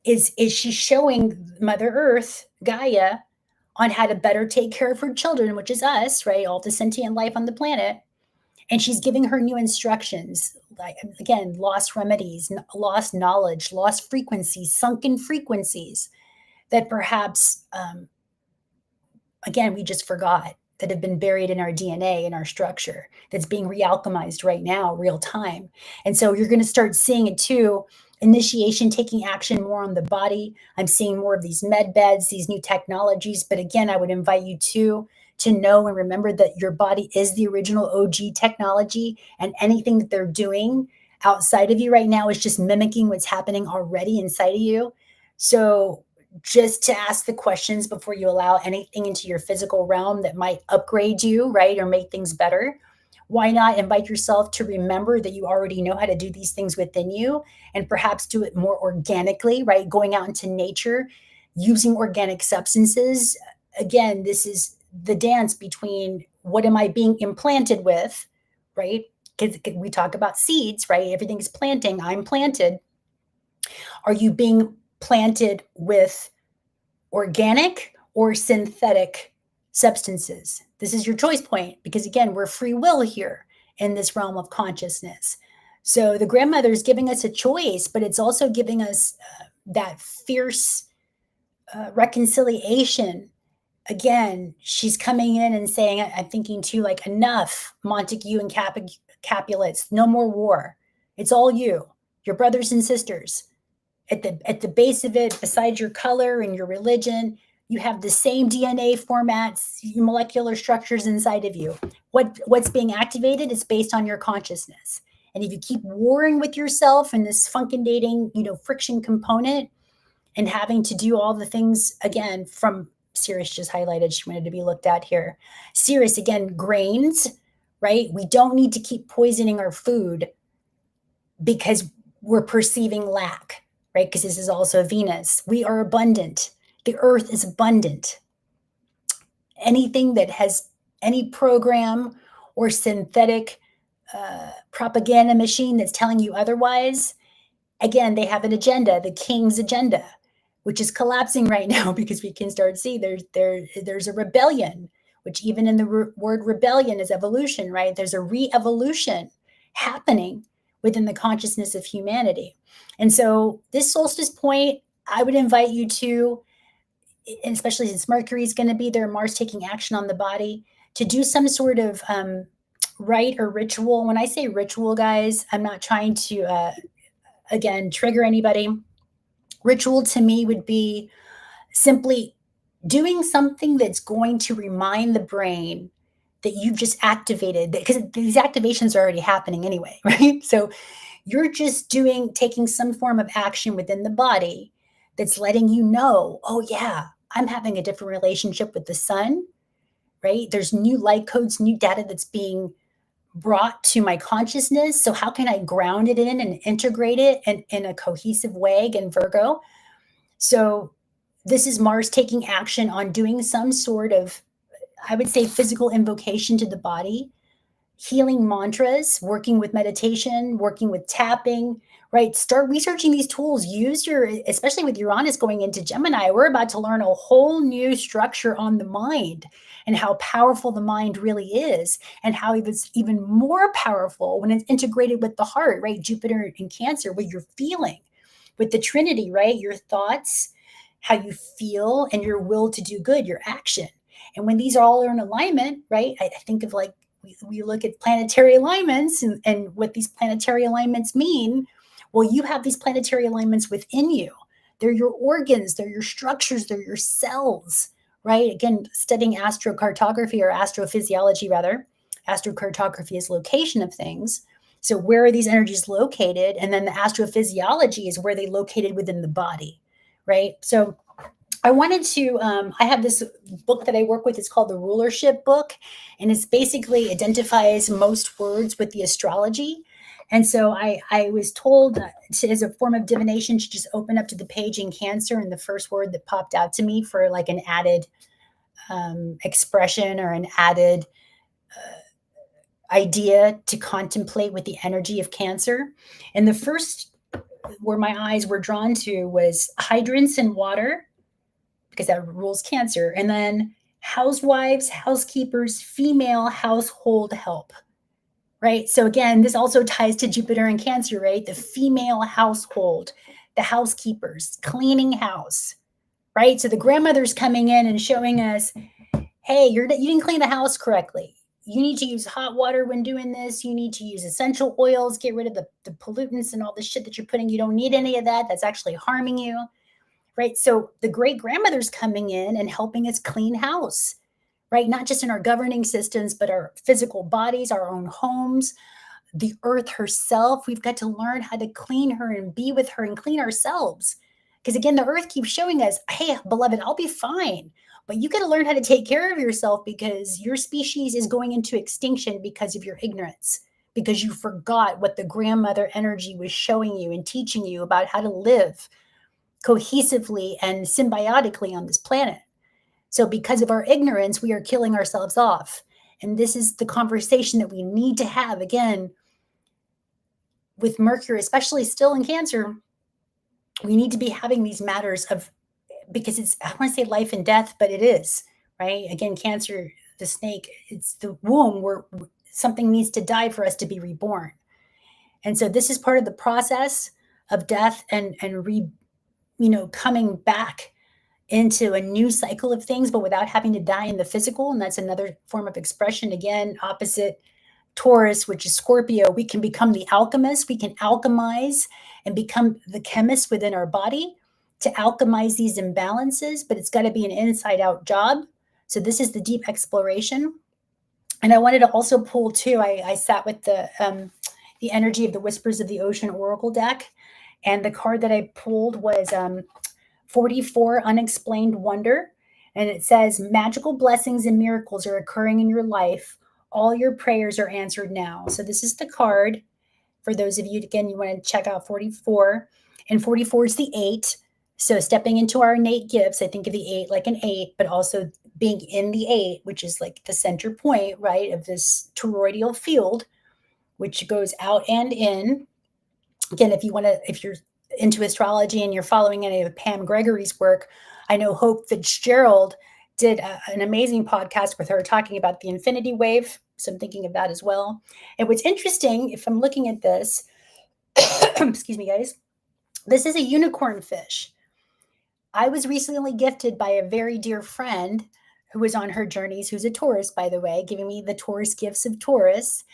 is she showing Mother Earth, Gaia, on how to better take care of her children, which is us, right? All the sentient life on the planet. And she's giving her new instructions, like again, lost remedies, lost knowledge, lost frequencies, sunken frequencies that perhaps, again, we just forgot, that have been buried in our DNA, in our structure, that's being realchemized right now, real time. And so you're going to start seeing it too. Initiation, taking action more on the body. I'm seeing more of these med beds, these new technologies. But again, I would invite you to know and remember that your body is the original OG technology, and anything that they're doing outside of you right now is just mimicking what's happening already inside of you. So just to ask the questions before you allow anything into your physical realm that might upgrade you, right, or make things better. Why not invite yourself to remember that you already know how to do these things within you and perhaps do it more organically, right? Going out into nature, using organic substances. Again, this is the dance between what am I being implanted with, right? Because we talk about seeds, right? Everything's planting. I'm planted. Are you being planted with organic or synthetic substances? This is your choice point because, again, we're free will here in this realm of consciousness. So the grandmother is giving us a choice, but it's also giving us that fierce reconciliation. Again, she's coming in and saying, I'm thinking too, like, enough, Montague and Capulets, no more war. It's all you, your brothers and sisters. At the base of it, besides your color and your religion, you have the same DNA formats, molecular structures inside of you. What's being activated is based on your consciousness. And if you keep warring with yourself and this funkindating, friction component and having to do all the things, again, from Sirius just highlighted, she wanted to be looked at here. Sirius, again, grains, right? We don't need to keep poisoning our food because we're perceiving lack, right? Because this is also Venus. We are abundant. The earth is abundant. Anything that has any program or synthetic propaganda machine that's telling you otherwise, again, they have an agenda, the king's agenda, which is collapsing right now because we can start to see there's a rebellion, which even in the word rebellion is evolution, right? There's a re-evolution happening within the consciousness of humanity. And so this solstice point, I would invite you to, and especially since Mercury is going to be there, Mars taking action on the body, to do some sort of rite or ritual. When I say ritual, guys, I'm not trying to, again, trigger anybody. Ritual to me would be simply doing something that's going to remind the brain that you've just activated, because these activations are already happening anyway, right? So you're just taking some form of action within the body that's letting you know, oh yeah, I'm having a different relationship with the sun, right? There's new light codes, new data that's being brought to my consciousness. So how can I ground it in and integrate it in a cohesive way? Again, Virgo. So this is Mars taking action on doing some sort of, I would say, physical invocation to the body, healing mantras, working with meditation, working with tapping, right? Start researching these tools. Use your, especially with Uranus going into Gemini, we're about to learn a whole new structure on the mind and how powerful the mind really is, and how it's even more powerful when it's integrated with the heart, right? Jupiter in Cancer, what you're feeling with the Trinity, right? Your thoughts, how you feel, and your will to do good, your action. And when these all are in alignment, right? I think of like, we look at planetary alignments and what these planetary alignments mean. Well, you have these planetary alignments within you. They're your organs, they're your structures, they're your cells, right? Again, studying astrocartography or astrophysiology, rather. Astrocartography is location of things. So where are these energies located? And then the astrophysiology is where they located within the body, right? So I wanted to, I have this book that I work with. It's called the Rulership Book. And it's basically identifies most words with the astrology. And so I was told as a form of divination to just open up to the page in Cancer, and the first word that popped out to me for like an added expression or an added idea to contemplate with the energy of Cancer. And the first where my eyes were drawn to was hydrants and water, because that rules Cancer. And then housewives, housekeepers, female household help, right? So again, this also ties to Jupiter and Cancer, right? The female household, the housekeepers, cleaning house, right? So the grandmother's coming in and showing us, hey, you didn't clean the house correctly. You need to use hot water when doing this. You need to use essential oils, get rid of the pollutants and all the shit that you're putting. You don't need any of that. That's actually harming you, right? So the great grandmother's coming in and helping us clean house, right? Not just in our governing systems, but our physical bodies, our own homes, the earth herself. We've got to learn how to clean her and be with her and clean ourselves. Because again, the earth keeps showing us, hey, beloved, I'll be fine. But you got to learn how to take care of yourself, because your species is going into extinction because of your ignorance, because you forgot what the grandmother energy was showing you and teaching you about how to live cohesively and symbiotically on this planet. So because of our ignorance, we are killing ourselves off. And this is the conversation that we need to have, again, with Mercury, especially still in Cancer. We need to be having these matters of, because it's, I want to say life and death, but it is, right? Again, Cancer, the snake, it's the womb where something needs to die for us to be reborn. And so this is part of the process of death and coming back into a new cycle of things, but without having to die in the physical. And that's another form of expression. Again, opposite Taurus, which is Scorpio, we can become the alchemist. We can alchemize and become the chemist within our body to alchemize these imbalances, but it's got to be an inside out job. So this is the deep exploration. And I wanted to also pull too, I sat with the energy of the Whispers of the Ocean Oracle deck. And the card that I pulled was 44, Unexplained Wonder. And it says, magical blessings and miracles are occurring in your life. All your prayers are answered now. So this is the card. For those of you, again, you want to check out 44. And 44 is the 8. So stepping into our innate gifts, I think of the 8 like an 8, but also being in the 8, which is like the center point, right, of this toroidal field, which goes out and in. Again, if you're into astrology and you're following any of Pam Gregory's work, I know Hope Fitzgerald did an amazing podcast with her talking about the infinity wave. So I'm thinking of that as well. And what's interesting, if I'm looking at this, excuse me, guys, this is a unicorn fish. I was recently gifted by a very dear friend who was on her journeys, who's a Taurus, by the way, giving me the Taurus gifts of Taurus,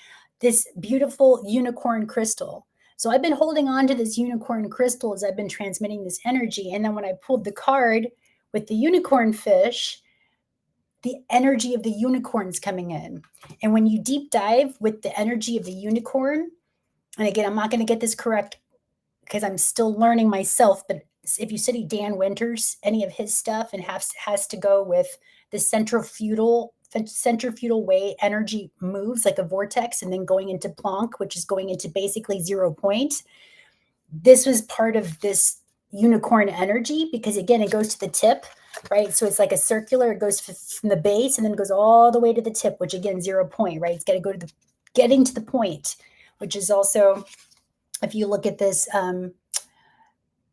this beautiful unicorn crystal. So I've been holding on to this unicorn crystal as I've been transmitting this energy. And then when I pulled the card with the unicorn fish, the energy of the unicorn's coming in. And when you deep dive with the energy of the unicorn, and again, I'm not going to get this correct because I'm still learning myself, but if you study Dan Winters, any of his stuff, and has to go with the centrifugal way energy moves like a vortex, and then going into Planck, which is going into basically 0 point. This was part of this unicorn energy because, again, it goes to the tip, right? So it's like a circular, it goes from the base and then goes all the way to the tip, which, again, 0 point, right? It's got to go to the getting to the point, which is also, if you look at this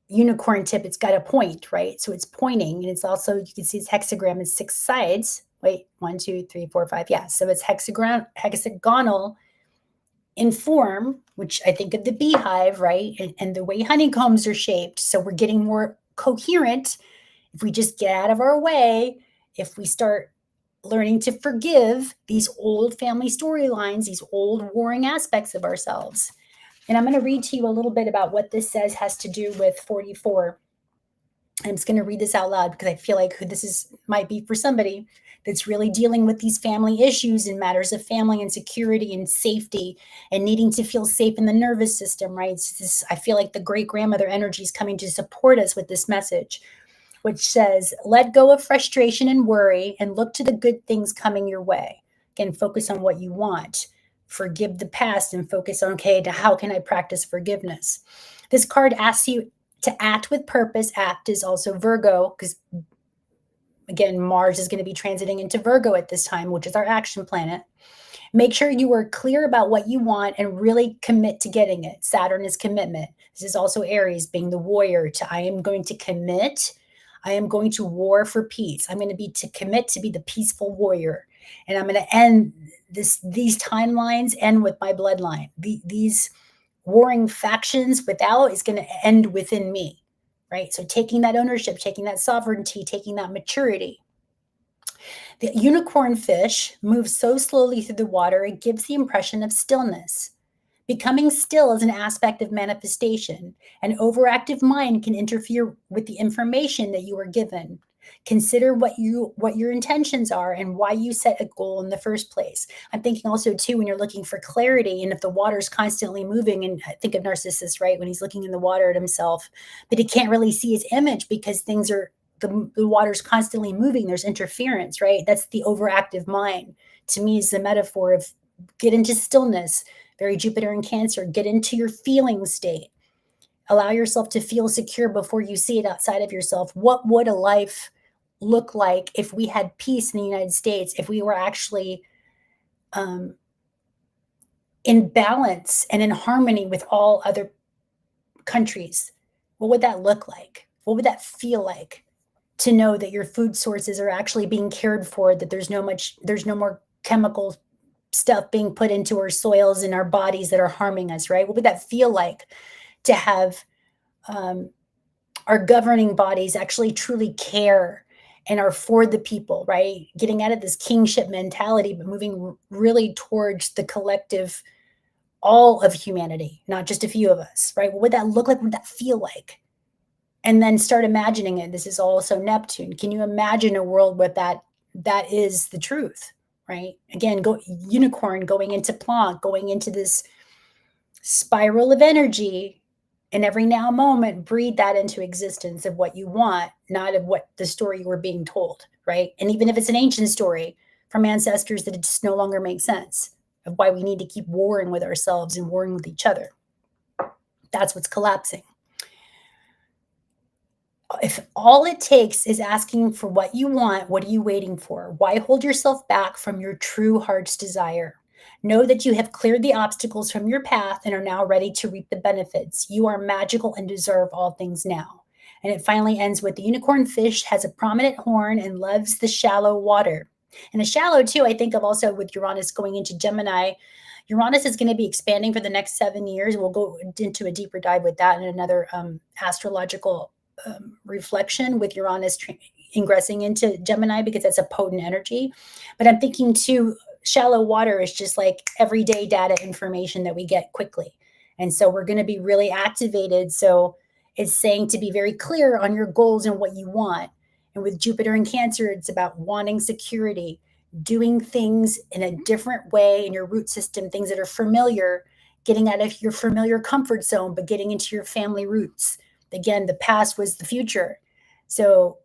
unicorn tip, it's got a point, right? So it's pointing, and it's also, you can see it's hexagram, it's 6 sides. Wait, 1, 2, 3, 4, 5. Yeah, so it's hexagonal in form, which I think of the beehive, right? And the way honeycombs are shaped. So we're getting more coherent if we just get out of our way, if we start learning to forgive these old family storylines, these old warring aspects of ourselves. And I'm going to read to you a little bit about what this says has to do with 44. I'm just going to read this out loud because I feel like might be for somebody that's really dealing with these family issues and matters of family and security and safety and needing to feel safe in the nervous system, right? I feel like the great grandmother energy is coming to support us with this message, which says, let go of frustration and worry and look to the good things coming your way. Again, focus on what you want. Forgive the past and focus on, okay, how can I practice forgiveness? This card asks you to act with purpose. Act is also Virgo, because, again, Mars is going to be transiting into Virgo at this time, which is our action planet. Make sure you are clear about what you want and really commit to getting it. Saturn is commitment. This is also Aries being the warrior I am going to commit. I am going to war for peace. I'm going to commit to be the peaceful warrior. And I'm going to end these timelines end with my bloodline. These warring factions without is going to end within me, right? So taking that ownership, taking that sovereignty, taking that maturity. The unicorn fish moves so slowly through the water, it gives the impression of stillness. Becoming still is an aspect of manifestation. An overactive mind can interfere with the information that you are given. Consider what your intentions are and why you set a goal in the first place. I'm thinking also, too, when you're looking for clarity and if the water's constantly moving, and I think of Narcissus, right, when he's looking in the water at himself, but he can't really see his image because the water's constantly moving. There's interference, right? That's the overactive mind. To me, is the metaphor of get into stillness. Very Jupiter in Cancer. Get into your feeling state. Allow yourself to feel secure before you see it outside of yourself. What would a life look like if we had peace in the United States, if we were actually in balance and in harmony with all other countries? What would that look like? What would that feel like? To know that your food sources are actually being cared for, that there's no more chemical stuff being put into our soils and our bodies that are harming us, right? What would that feel like to have our governing bodies actually truly care and are for the people, right? Getting out of this kingship mentality, but moving really towards the collective, all of humanity, not just a few of us, right? What would that look like? What would that feel like? And then start imagining it. This is also Neptune. Can you imagine a world where that is the truth, right? Again, unicorn going into Planck, going into this spiral of energy, and every now moment breathe that into existence of what you want, not of what the story you were being told, right? And even if it's an ancient story from ancestors that it just no longer makes sense of why we need to keep warring with ourselves and warring with each other. That's what's collapsing. If all it takes is asking for what you want, what are you waiting for? Why hold yourself back from your true heart's desire? Know that you have cleared the obstacles from your path and are now ready to reap the benefits. You are magical and deserve all things now. And it finally ends with the unicorn fish has a prominent horn and loves the shallow water. And the shallow, too, I think of also with Uranus going into Gemini. Uranus is going to be expanding for the next 7 years. We'll go into a deeper dive with that in another astrological reflection with Uranus ingressing into Gemini, because that's a potent energy. But I'm thinking too, shallow water is just like everyday data information that we get quickly. And so we're going to be really activated. So it's saying to be very clear on your goals and what you want. And with Jupiter in Cancer, it's about wanting security, doing things in a different way in your root system, things that are familiar, getting out of your familiar comfort zone, but getting into your family roots, Again, the past was the future. So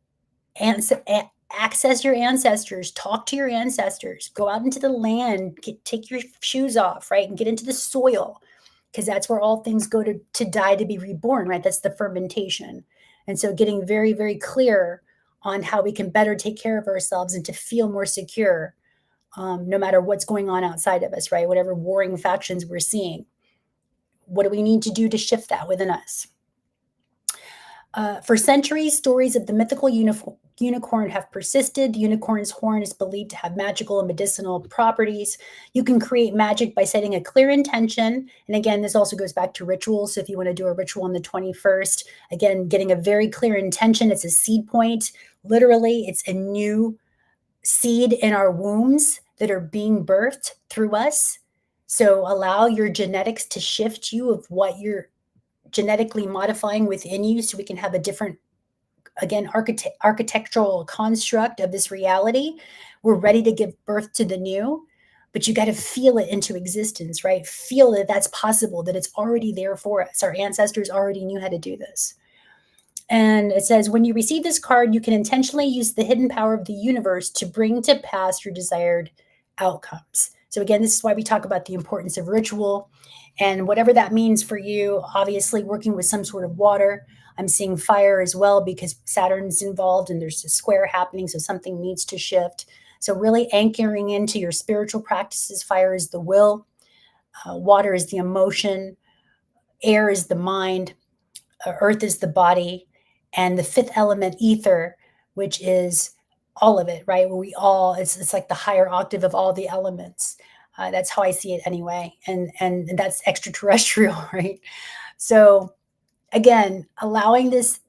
access your ancestors, talk to your ancestors, go out into the land, take your shoes off, right? And get into the soil, because that's where all things go to die, to be reborn, right? That's the fermentation. And so getting very, very clear on how we can better take care of ourselves and to feel more secure, no matter what's going on outside of us, right? Whatever warring factions we're seeing. What do we need to do to shift that within us? For centuries, stories of the mythical unicorn have persisted. The unicorn's horn is believed to have magical and medicinal properties. You can create magic by setting a clear intention. And again, this also goes back to rituals. So if you want to do a ritual on the 21st, again, getting a very clear intention. It's a seed point. Literally, it's a new seed in our wombs that are being birthed through us. So allow your genetics to shift you of what you're genetically modifying within you, so we can have a different, again, architectural construct of this reality. We're ready to give birth to the new, but you got to feel it into existence, right? Feel that that's possible, that it's already there for us. Our ancestors already knew how to do this. And it says, when you receive this card, you can intentionally use the hidden power of the universe to bring to pass your desired outcomes. So again, this is why we talk about the importance of ritual, and whatever that means for you. Obviously, working with some sort of water. I'm seeing fire as well, because Saturn's involved and there's a square happening, so something needs to shift. So really anchoring into your spiritual practices. Fire is the will, water is the emotion, air is the mind, earth is the body, and the fifth element, ether, which is all of it, right? Where we all, it's like the higher octave of all the elements. That's how I see it anyway. And that's extraterrestrial, right? So again, allowing these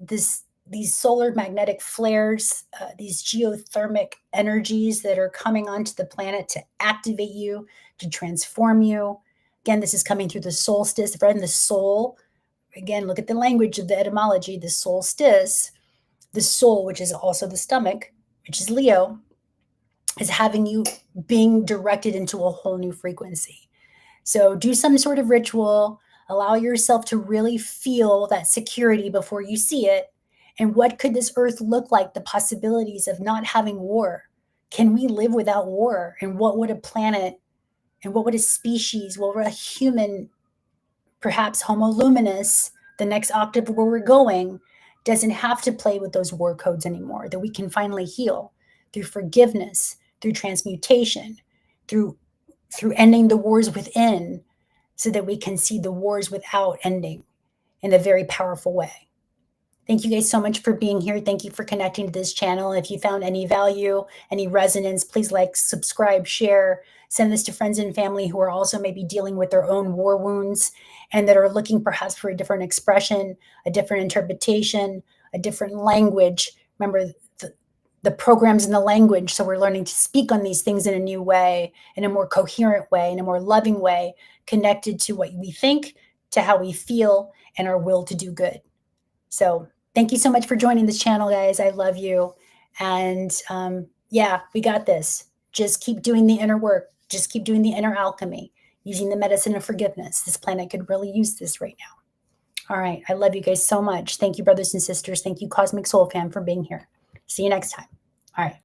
solar magnetic flares, these geothermic energies that are coming onto the planet to activate you, to transform you. Again, this is coming through the solstice, right? And the soul, again, look at the language of the etymology, the solstice, the soul, which is also the stomach, which is Leo, is having you being directed into a whole new frequency. So do some sort of ritual, allow yourself to really feel that security before you see it. And what could this earth look like? The possibilities of not having war. Can we live without war? And what would a planet, and what would a species, what would a human, perhaps Homo luminous, the next octave where we're going, doesn't have to play with those war codes anymore, that we can finally heal through forgiveness, through transmutation, through ending the wars within, so that we can see the wars without ending in a very powerful way. Thank you guys so much for being here. Thank you for connecting to this channel. If you found any value, any resonance, please like, subscribe, share, send this to friends and family who are also maybe dealing with their own war wounds and that are looking perhaps for a different expression, a different interpretation, a different language. Remember, the programs in the language. So we're learning to speak on these things in a new way, in a more coherent way, in a more loving way, connected to what we think, to how we feel, and our will to do good. So thank you so much for joining this channel, guys. I love you. And yeah, we got this. Just keep doing the inner work. Just keep doing the inner alchemy, using the medicine of forgiveness. This planet could really use this right now. All right. I love you guys so much. Thank you, brothers and sisters. Thank you, Cosmic Soul Fam, for being here. See you next time. All right.